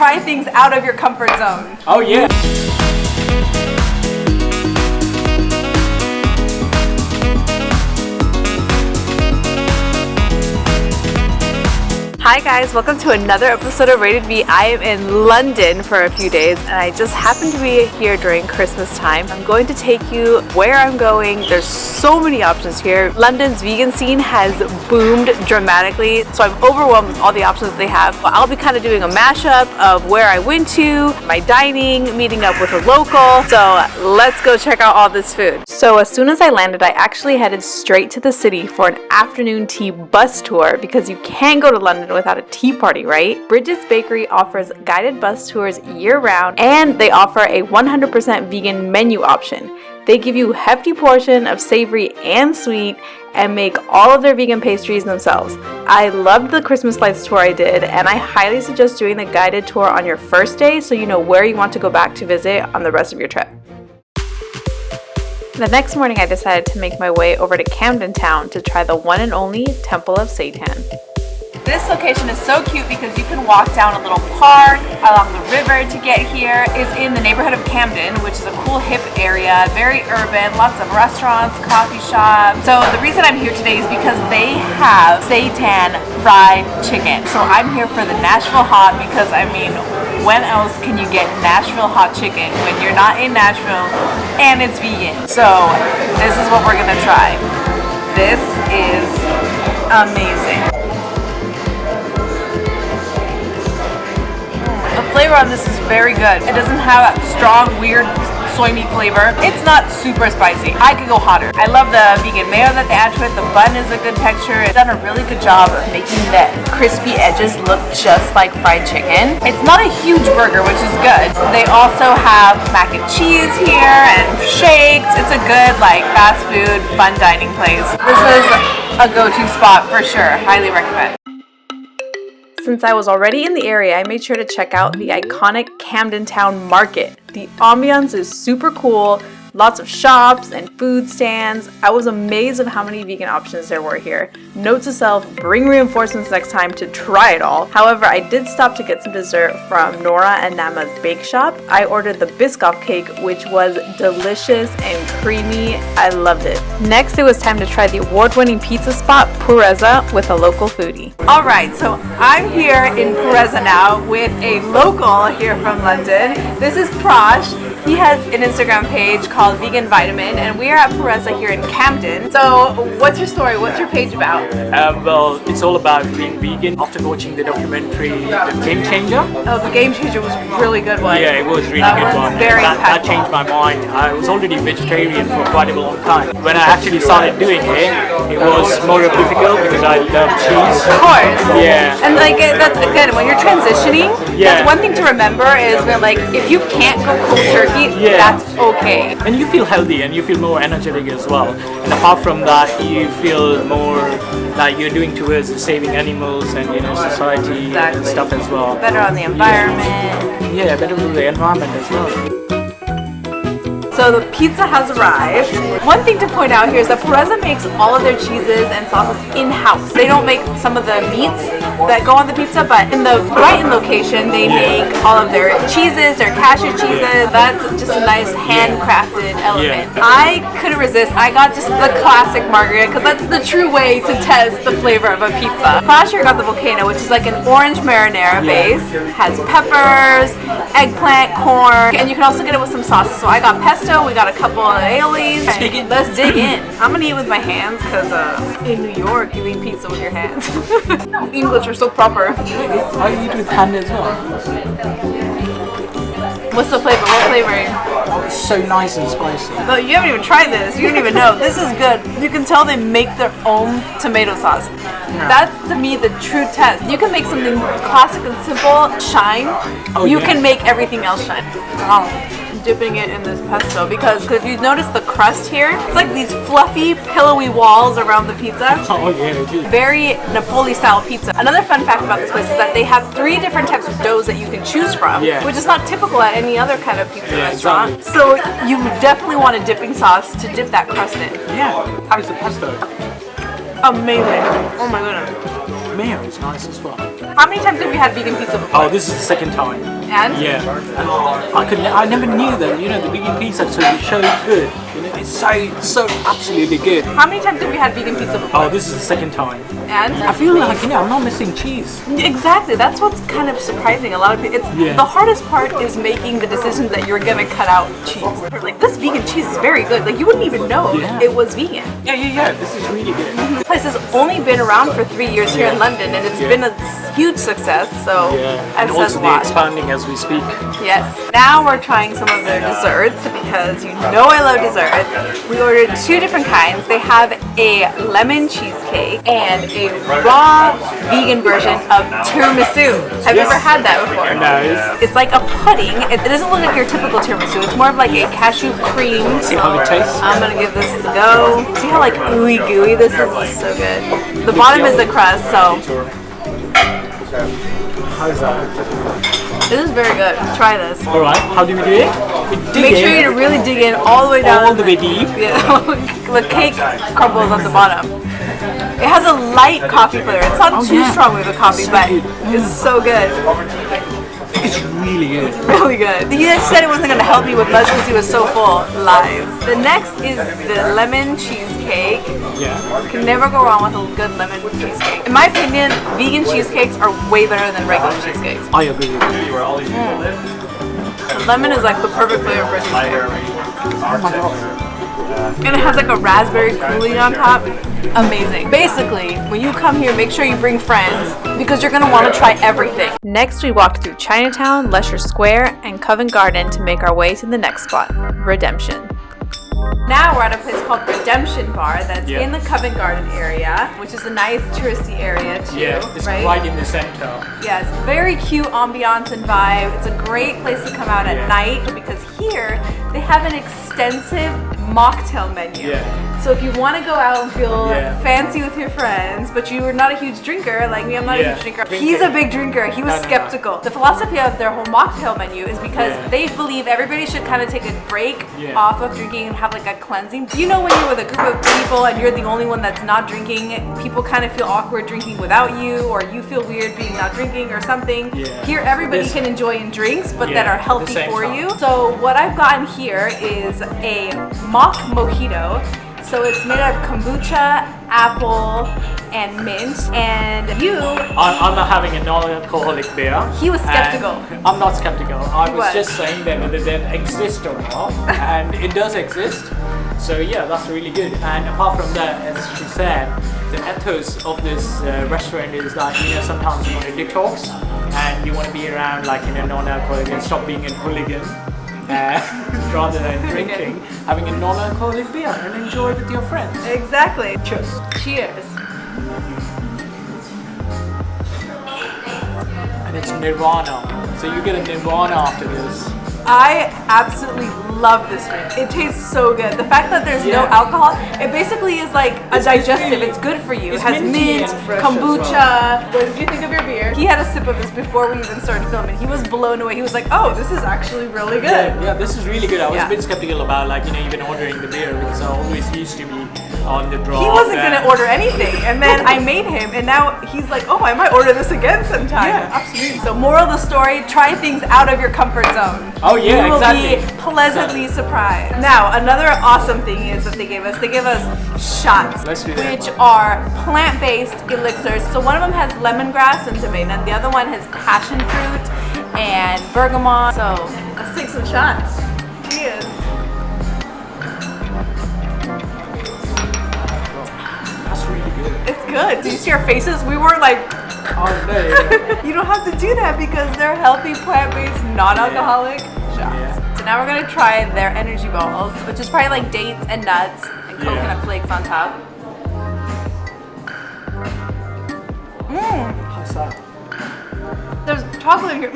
try things out of your comfort zone. Oh yeah. Hi guys, welcome to another episode of Rated V. I am in London for a few days and I just happened to be here during Christmas time. I'm going to take you where I'm going. There's so many options here. London's vegan scene has boomed dramatically, so I'm overwhelmed with all the options they have. I'll be kind of doing a mashup of where I went to, my dining, meeting up with a local. So let's go check out all this food. So as soon as I landed, I actually headed straight to the city for an afternoon tea bus tour because you can't go to London without a tea party, right? Bridget's Bakery offers guided bus tours year-round, and they offer a 100% vegan menu option. They give you a hefty portion of savory and sweet and make all of their vegan pastries themselves. I loved the Christmas lights tour I did, and I highly suggest doing the guided tour on your first day so you know where you want to go back to visit on the rest of your trip. The next morning, I decided to make my way over to Camden town to try the one and only Temple of Satan. This location is so cute because you can walk down a little park along the river to get here. It's in the neighborhood of Camden, which is a cool hip area, very urban, lots of restaurants, coffee shops. So the reason I'm here today is because they have Satan fried chicken. So I'm here for the Nashville hot because I mean, when else can you get Nashville hot chicken when you're not in Nashville and it's vegan? So this is what we're gonna try. This is amazing. The flavor on this is very good. It doesn't have that strong, weird soy meat flavor. It's not super spicy. I could go hotter. I love the vegan mayo that they add to it. The bun is a good texture. It's done a really good job of making the crispy edges look just like fried chicken. It's not a huge burger, which is good. They also have mac and cheese here and shakes. It's a good like fast food, fun dining place. This is a go-to spot for sure. Highly recommend. Since I was already in the area, I made sure to check out the iconic Camden Town Market. The ambiance is super cool, lots of shops and food stands. I was amazed at how many vegan options there were here. Note to self, bring reinforcements next time to try it all. However, I did stop to get some dessert from Nora and Nama's bake shop. I ordered the biscoff cake, which was delicious and creamy. I loved it. Next, it was time to try the award-winning pizza spot, Pureza, with a local foodie. All right, so I'm here in Pureza now with a local here from London. This is Prash. He has an Instagram page called Vegan Vitamin, and we are at Borough here in Camden. So, what's your story? What's your page about? Well, it's all about being vegan. After watching the documentary, The Game Changer. Oh, The Game Changer was a really good one. Yeah, it was really good one. Very that changed my mind. I was already vegetarian for quite a long time. When I actually started doing it was more difficult because I love cheese. Of course. Yeah. And like that's again when you're transitioning. Yeah. That's one thing to remember is that like if you can't go cold turkey, that's okay. And you feel healthy and you feel more energetic as well. And apart from that, you feel more like you're doing towards saving animals and society and stuff as well. Better on the environment. Yeah, better for the environment as well. So the pizza has arrived. One thing to point out here is that Pureza makes all of their cheeses and sauces in-house. They don't make some of the meats that go on the pizza, but in the Brighton location, they make all of their cheeses, their cashew cheeses. That's just a nice handcrafted element. I couldn't resist. I got just the classic margarita because that's the true way to test the flavor of a pizza. Prash here got the volcano, which is like an orange marinara base. Has peppers, eggplant, corn, and you can also get it with some sauces. So I got pesto. We got a couple of aiolis. Let's dig in. I'm gonna eat with my hands because in New York you eat pizza with your hands. English are so proper. I eat with hand as well. What's the flavor? What flavor? Oh, it's so nice and spicy. No, you haven't even tried this. You don't even know. This is good. You can tell they make their own tomato sauce. That's to me the true test. You can make something classic and simple shine. You can make everything else shine. Dipping it in this pesto because if you notice the crust here, it's like these fluffy, pillowy walls around the pizza. Oh yeah, it is. Very Napoli style pizza. Another fun fact about this place is that they have 3 different types of doughs that you can choose from, which is not typical at any other kind of pizza restaurant. Exactly. So you definitely want a dipping sauce to dip that crust in. Yeah, how's the pesto? Amazing. Oh my goodness. Mayo is nice as well. How many times have we had vegan pizza before? Oh, this is the second time. And? Yeah. I never knew that, you know, the vegan pizza is so good. You know, it's so absolutely good. How many times have we had vegan pizza before? Oh, this is the second time. And? I feel like, you know, I'm not missing cheese. Exactly. That's what's kind of surprising. A lot of people, the hardest part is making the decision that you're gonna cut out cheese. Like, this vegan cheese is very good. Like, you wouldn't even know it was vegan. Yeah. This is really good. This place has only been around for 3 years here in London, and it's been a huge success. So, and also they're expanding as we speak. Yes. Now we're trying some of their desserts because you know I love desserts. We ordered 2 different kinds. They have a lemon cheesecake and a raw vegan version of tiramisu. Have you ever had that before? No. It's like a pudding. It doesn't look like your typical tiramisu. It's more of like a cashew cream. See how it tastes? I'm gonna give this a go. See how like ooey gooey this is? It's so good. The bottom is the crust, so. How's that? This is very good. Try this. Alright, how do we do it? Make sure you really dig in all the way down. All the way deep. Yeah, the cake crumbles at the bottom. It has a light coffee flavor. It's not too strong with the coffee, but it's so good. It's really good. It's really good. He said it wasn't going to help me with much because he was so full. Lies. The next is the lemon cheesecake. Yeah. You can never go wrong with a good lemon cheesecake. In my opinion, vegan cheesecakes are way better than regular cheesecakes. I agree with you. The lemon is like the perfect flavor for a cheesecake. And it has like a raspberry coulis on top. Amazing. Basically, when you come here, make sure you bring friends because you're going to want to try everything. Next, we walked through Chinatown, Leicester Square, and Covent Garden to make our way to the next spot, Redemption. Now we're at a place called Redemption Bar that's in the Covent Garden area, which is a nice touristy area too. Yeah, it's right in the center. Yeah, it's very cute ambiance and vibe. It's a great place to come out at night because here they have an extensive mocktail menu. Yeah. So if you want to go out and feel fancy with your friends, but you are not a huge drinker, like me, I'm not a huge drinker. He's a big drinker. He was skeptical. The philosophy of their whole mocktail menu is because they believe everybody should kind of take a break off of drinking and have like a cleansing. You know, when you're with a group of people and you're the only one that's not drinking, people kind of feel awkward drinking without you, or you feel weird being not drinking or something. Here, everybody can enjoy in drinks, but that are healthy for you. So what I've gotten here is a mock mojito. So it's made out of kombucha, apple, and mint. And I'm not having a non-alcoholic beer. He was skeptical. I'm not skeptical. I was just saying that whether that exists or not, and it does exist. So yeah, that's really good. And apart from that, as she said, the ethos of this restaurant is that, you know, sometimes you want to detox and you want to be around like in a non-alcoholic and stop being a hooligan. Rather than drinking, having a non-alcoholic beer and enjoy with your friends. Exactly. Cheers. Cheers. And it's nirvana. So you get a nirvana after this. I absolutely love this drink. It tastes so good. The fact that there's no alcohol, it basically is like a digestive. It's good for you. It has mint, kombucha. What did you think of your beer? He had a sip of this before we even started filming. He was blown away. He was like, oh, this is actually really good. Yeah, this is really good. I was a bit skeptical about, like, you know, even ordering the beer because I always used to be on the draw. He wasn't going to order anything. And then I made him, and now he's like, oh, I might order this again sometime. Yeah, absolutely. So moral of the story, try things out of your comfort zone. Oh yeah, you will be pleasantly surprised. Now, another awesome thing is that they gave us shots, which are plant-based elixirs. So one of them has lemongrass and tomato, and the other one has passion fruit and bergamot. So let's take some shots. Cheers. That's really good. It's good. Did you see our faces? We were like, oh, no. You don't have to do that because they're healthy, plant-based, non-alcoholic shots. So now we're gonna try their energy balls, which is probably like dates and nuts and coconut flakes on top. How's that? There's chocolate in here.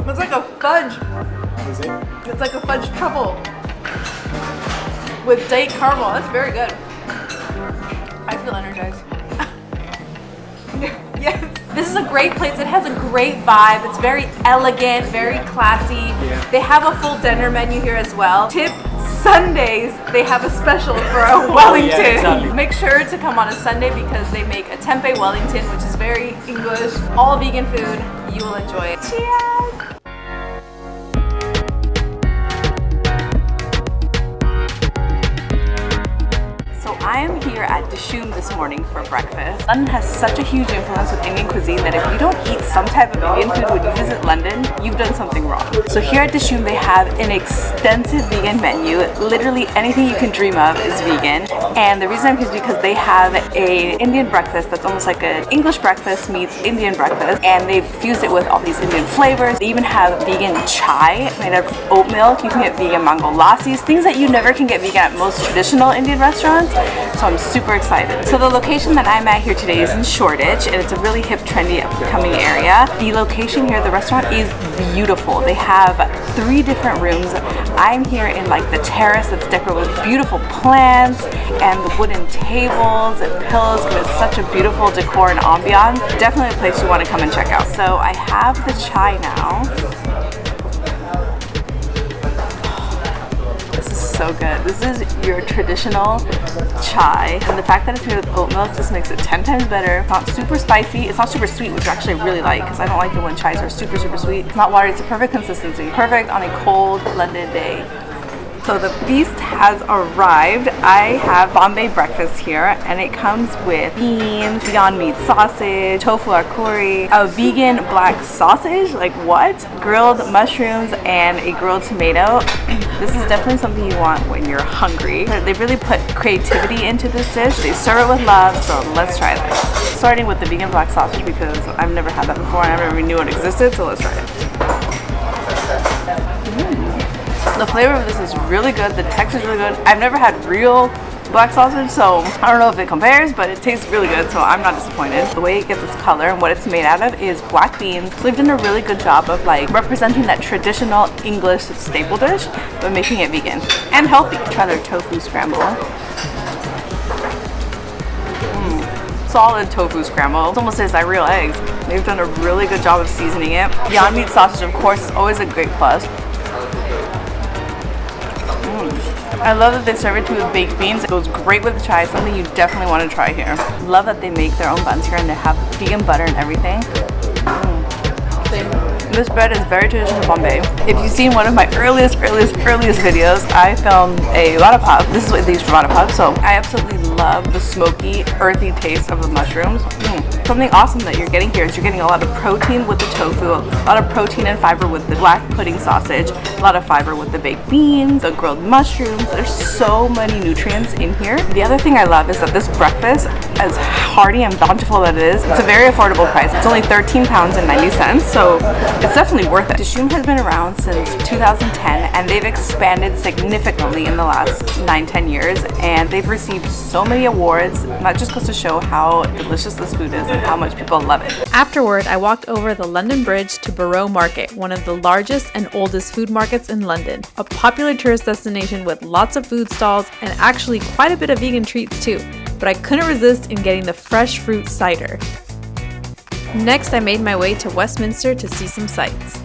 It's like a fudge. What is it? It's like a fudge truffle with date caramel. That's very good. I feel energized. Yes. This is a great place. It has a great vibe. It's very elegant, very classy. They have a full dinner menu here as well. Tip Sundays they have a special for a Wellington. Yeah, exactly. Make sure to come on a Sunday because they make a tempeh Wellington, which is very English, all vegan food. You will enjoy it. Cheers! I am here at Dishoom this morning for breakfast. London has such a huge influence with Indian cuisine that if you don't eat some type of Indian food when you visit London, you've done something wrong. So here at Dishoom they have an extensive vegan menu. Literally anything you can dream of is vegan. And the reason I'm here is because they have an Indian breakfast that's almost like an English breakfast meets Indian breakfast. And they've fused it with all these Indian flavors. They even have vegan chai made out of oat milk. You can get vegan mango lassis, things that you never can get vegan at most traditional Indian restaurants. So I'm super excited. So the location that I'm at here today is in Shoreditch, and it's a really hip, trendy, upcoming area. The location here, the restaurant is beautiful. They have 3 different rooms. I'm here in like the terrace that's decorated with beautiful plants and the wooden tables and pillows. It's such a beautiful decor and ambiance. Definitely a place you want to come and check out. So I have the chai now. So good. This is your traditional chai, and the fact that it's made with oat milk just makes it 10 times better. It's not super spicy, it's not super sweet, which actually I really like because I don't like it when chais are super sweet. It's not watery, it's a perfect consistency. Perfect on a cold London day. So the feast has arrived. I have Bombay breakfast here, and it comes with beans, Beyond Meat sausage, tofu curry, a vegan black sausage, like what? Grilled mushrooms, and a grilled tomato. This is definitely something you want when you're hungry. They really put creativity into this dish. They serve it with love, so let's try this. Starting with the vegan black sausage because I've never had that before and I never even knew it existed, so let's try it. The flavor of this is really good. The texture is really good. I've never had real black sausage, so I don't know if it compares, but it tastes really good, so I'm not disappointed. The way it gets its color and what it's made out of is black beans. So they've done a really good job of like representing that traditional English staple dish, but making it vegan and healthy. Try their tofu scramble. Solid tofu scramble. It almost tastes like real eggs. They've done a really good job of seasoning it. Beyond Meat sausage, of course, is always a great plus. I love that they serve it too with baked beans. It goes great with the chai, something you definitely want to try here. Love that they make their own buns here and they have vegan butter and everything. This bread is very traditional Bombay. If you've seen one of my earliest videos, I filmed a vada pav. This is what they use for vada pav, so I absolutely love the smoky, earthy taste of the mushrooms. Something awesome that you're getting here is you're getting a lot of protein with the tofu, a lot of protein and fiber with the black pudding sausage, a lot of fiber with the baked beans, the grilled mushrooms. There's so many nutrients in here. The other thing I love is that this breakfast, as hearty and bountiful as it is, it's a very affordable price. It's only £13.90, so it's definitely worth it. Dishoom has been around since 2010 and they've expanded significantly in the last 9-10 years, and they've received so many awards. That just goes to show how delicious this food is and how much people love it. Afterward, I walked over the London Bridge to Borough Market, one of the largest and oldest food markets in London. A popular tourist destination with lots of food stalls and actually quite a bit of vegan treats too. But I couldn't resist in getting the fresh fruit cider. Next, I made my way to Westminster to see some sights.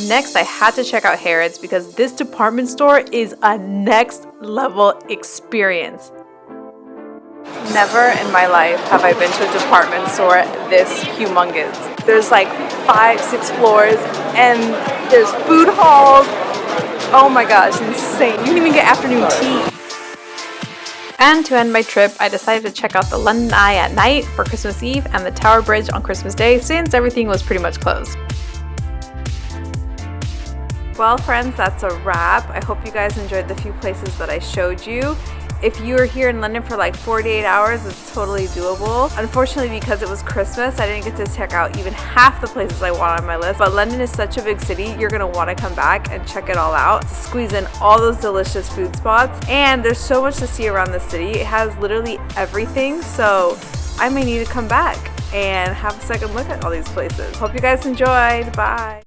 Next, I had to check out Harrods because this department store is a next level experience. Never in my life have I been to a department store this humongous. There's like 5-6 floors and there's food halls. Oh my gosh, insane. You can even get afternoon tea. And to end my trip, I decided to check out the London Eye at night for Christmas Eve and the Tower Bridge on Christmas Day since everything was pretty much closed. Well friends, that's a wrap. I hope you guys enjoyed the few places that I showed you. If you were here in London for like 48 hours, it's totally doable. Unfortunately, because it was Christmas, I didn't get to check out even half the places I want on my list. But London is such a big city, you're gonna wanna come back and check it all out, to squeeze in all those delicious food spots. And there's so much to see around the city. It has literally everything, so I may need to come back and have a second look at all these places. Hope you guys enjoyed. Bye.